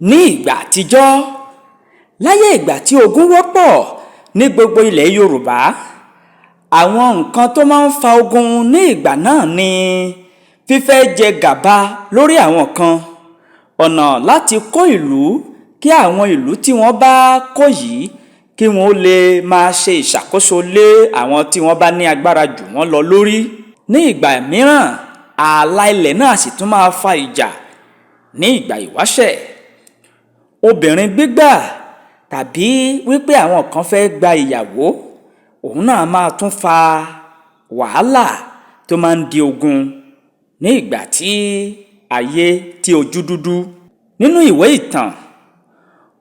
Ní ìgbà àtijọ́, láyé ìgbà tí ogun wọ́pọ̀ ní gbogbo ilẹ̀ Yorùbá, àwọn nǹkan tó máa ń fa ogun ní ìgbà náà ni fífẹ́ jẹ gàba lórí àwọn kan, ọ̀nà láti kó ìlú kí àwọn ìlú tí wọ́n bá kó yìí kí wọ́n lè máa ṣe ìṣàkóso lé àwọn tí wọ́n bá ní agbára jù wọ́n lọ lórí. Ní ìgbà mìíràn, ààlà ilẹ̀ náà sì tún máa fa ìjà. Ní ìgbà ìwáṣẹ̀, obìnrin gbígbà tàbí wípé àwọn kan fẹ́ gba ìyàwó, òun náà máa tún fa wàhálà tó máa ń di ogun ní ìgbà tí ayé tí ojú dúdú. Nínú ìwé ìtàn,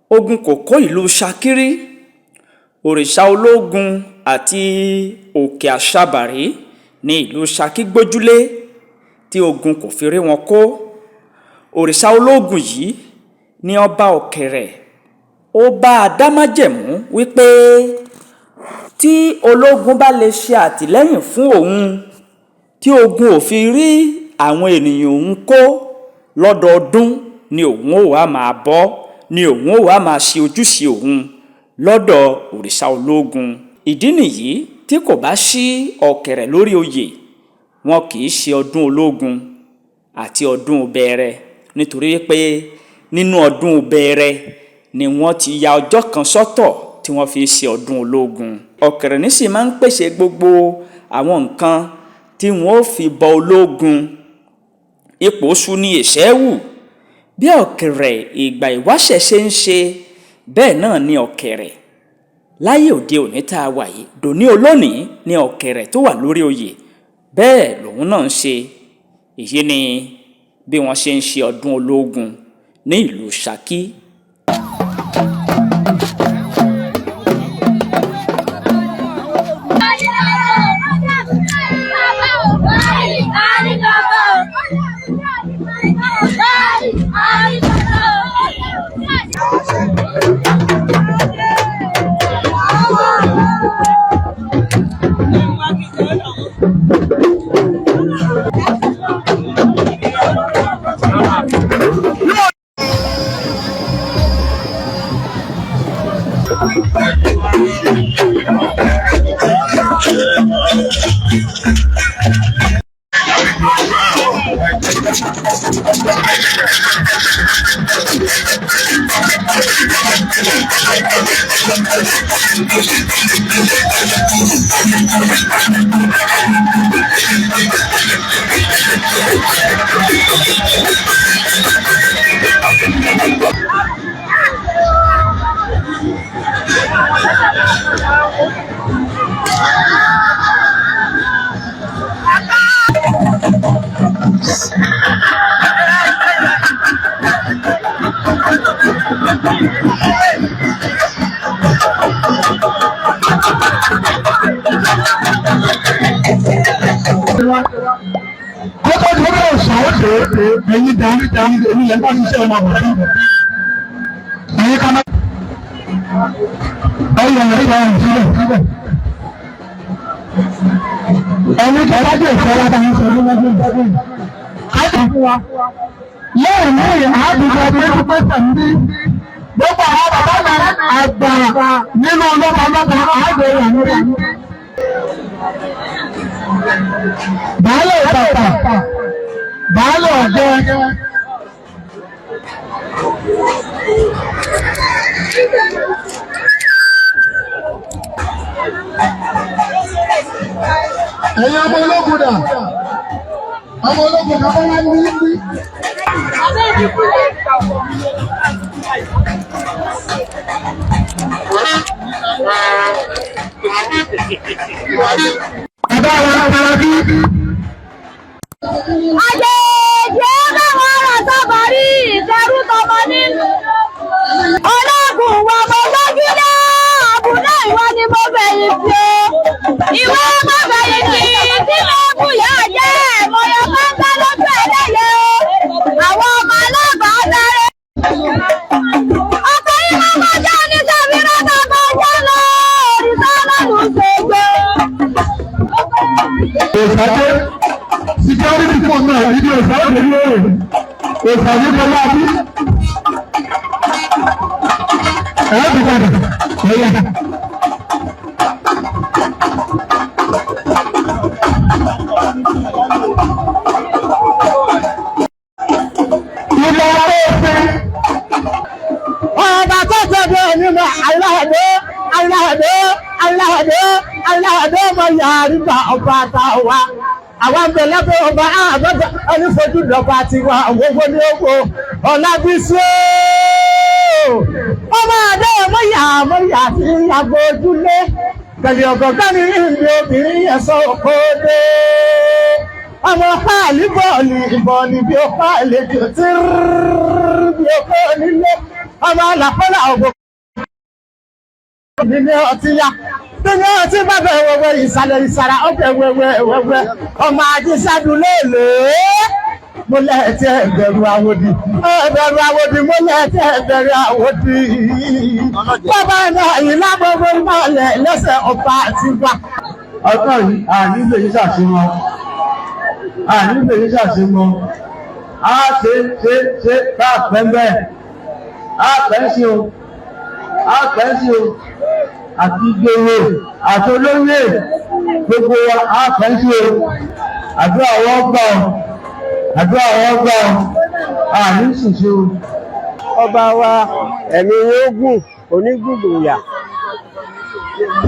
Ogun kò kó ìlú Ṣakí rí. Òrìṣà Oloogun àti òkè àṣàbàrí ní ìlú Ṣakí gbójúlé tí Ogun kò fi rí wọn kó. Òrìṣà Oloogun yìí ni ọba Ọkẹrẹ. Ó bá a dá májẹ̀mú wípé tí Oloogun bá lè ṣe àtìlẹ́yìn fún òun, tí Ogun ò fi rí àwọn ènìyàn òun kó lọ́dọọdún, ni òun ò wá máa bọ́, ni òun ò wá máa ṣe ojúṣe òun lọ́dọ̀ òrìṣà Oloogun. Ìdí nìyí tí kò bá sí Ọkẹrẹ lórí oyè, wọn kì í ṣe ọdún Oloogun àti ọdún bẹ̀rẹ̀, nítorí pé nínú ọdún bẹ̀rẹ̀ ni wọ́n ti ya ọjọ́ kan sọ́tọ̀ tí wọ́n fi ṣe ọdún Oloogun. Ọkẹrẹ ní sì máa ń pèsè gbogbo àwọn nǹkan tí wọ́n ó fi bọ Oloogun. Ipò ṣú ní Ìṣẹ́wù. Bí Ọkẹrẹ ìgbà ìwáṣẹ̀ ṣe ń ṣe, bẹ́ẹ̀ náà ni Ọkẹrẹ láyé òde òní tá a wà yìí, dòní olónìí ni Ọkẹrẹ tó wà lórí oyè, bẹ́ẹ̀ lòun náà ń ṣe. Èyí ni bí wọ́n ṣe ń ṣe ọdún Oloogun ní ìlú Ṣakí. Baálé bàbà, baálé ọ̀jẹ́. Ẹ̀yin ọmọ ológun dà, ọmọ ológun kan wọ́n wá ní. Àjèjì ọlọ́wọ́ ọ̀rọ̀ sábàrí ìtẹrú tọmọ nínú. Ológun wọ mo gbójúlé, àbúrò ìwọ ni mo bẹ̀yìn sí o. Ìwọ mo bẹ̀yìn sí tí mo kù yá jẹ́ mọ̀yọ́ gbọ́ngàn lójú ẹlẹ́yẹ o. Àwọn ọmọ ọlọ́gbàá darí. Ọkọ̀ yìí máa kọjá ní sẹ́fìrán kan kọjá lọ, òrìṣà ọlọ́run ṣègbè. Security fún náà, ìdí òṣèlú lórí òṣèlú kọjá bí. Ọba tó tóbi nínú aláàdé ọmọ yàrá bá ọba àtàwà. Àwọn abẹ̀lẹ́ pé ọba àbẹ́bẹ̀ onífojú lọ́ba ti wá owó ní owó Ọlábísí. Ọmọ adé mọ́yà tí ìyàgbọ́ ojúlé. Pẹ̀lú ọ̀gọ̀gán ní ìlú obìnrin yẹn sọ òkòdé. Ọmọ páàlì bọ́ọ̀lì bí ó páàlì jù tí bí ó kọ́ nílé. Ọmọ àlàpọ́lá ọ̀gbọ̀n nílé ọtí yá. Nílé ọtí bàbá ẹ̀wẹ̀wẹ̀ ìsàlẹ̀ ìsàrà ọ̀bẹ̀ wẹ̀wẹ̀ ọmọ ajísádùn léèlé. Mo lẹ́ẹ̀tí ẹ̀bẹ̀rù àwòdì. Ẹ̀bẹ̀rù àwòdì mo lẹ́ẹ̀tí ẹ̀bẹ̀rù àwòdì. Bàbá náà yìí lábọ́gbọ́ mọ́lẹ̀ lẹ́sẹ̀ ọba àti wà. Ọjọ́ yìí àní lè yí ṣàṣemọ́. Àní lè yí ṣàṣemọ́. A ṣe bá pẹ́ bẹ́ẹ̀. A pẹ́ sí o. A pẹ́ sí o. Àti gbèrè àti olóyè gbogbo wa a pẹ́ sí o. Àdúrà wọ́n gbà ọ́. Àdúrà wọ́n gbà ọ́. Àní ṣìṣe o. Ọba wa ẹ̀mí Ogun onígbùgbùyà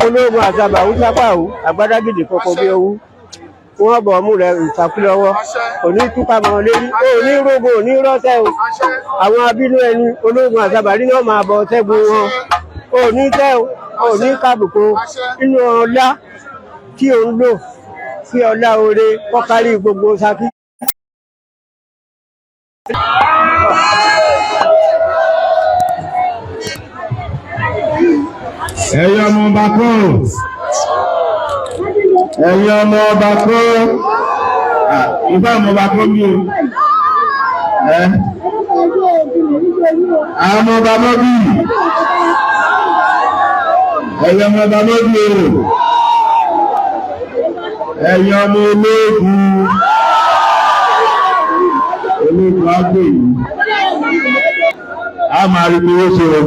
ológun àtàbà wúsápàwú àgbádágìdì kọkọ bí owú wọ́n bọ̀ ọmú rẹ̀ ìtàkùlọ́wọ́ òní túká mọ́ lérí òní rógbò òní rọ́tẹ́ o àwọn abínú ẹni ológun àtàbà rí náà máa bọ̀ tẹ́gun wọn òní tẹ́ o òní kábùkù inú ọlá tí ò ń lò sí ọlá oore kọ́kárí gbogbo Ṣakí. Ẹ̀yin ọmọ ọba kan, ẹ̀yin ọmọ ọba kan, ìfẹ́ ọmọ ọba kan bí o, àwọn ọmọ ọba mọ́ bí, ẹ̀yin ọmọ ọba mọ́ bí o, ẹ̀yin ọmọ ológun ágbè yìí, a máa rí bí ó ṣe o,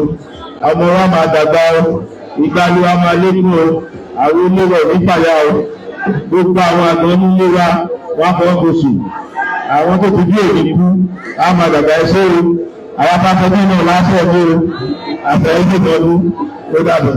ọmọ wa máa dàgbà o. Ìgbàlú wa máa lékún o, àwọn olówó nípàyà o, gbogbo àwọn àgbọn nílé wa wọ́n fọ́ gbòsù, àwọn tó ti bí òní kú, a máa dàgbà ẹsẹ́ o, àwọn afẹ́fẹ́ náà láṣẹ ẹgbẹ́ o, àfẹ́ ẹgbẹ́ tọdún ó dàbọ̀.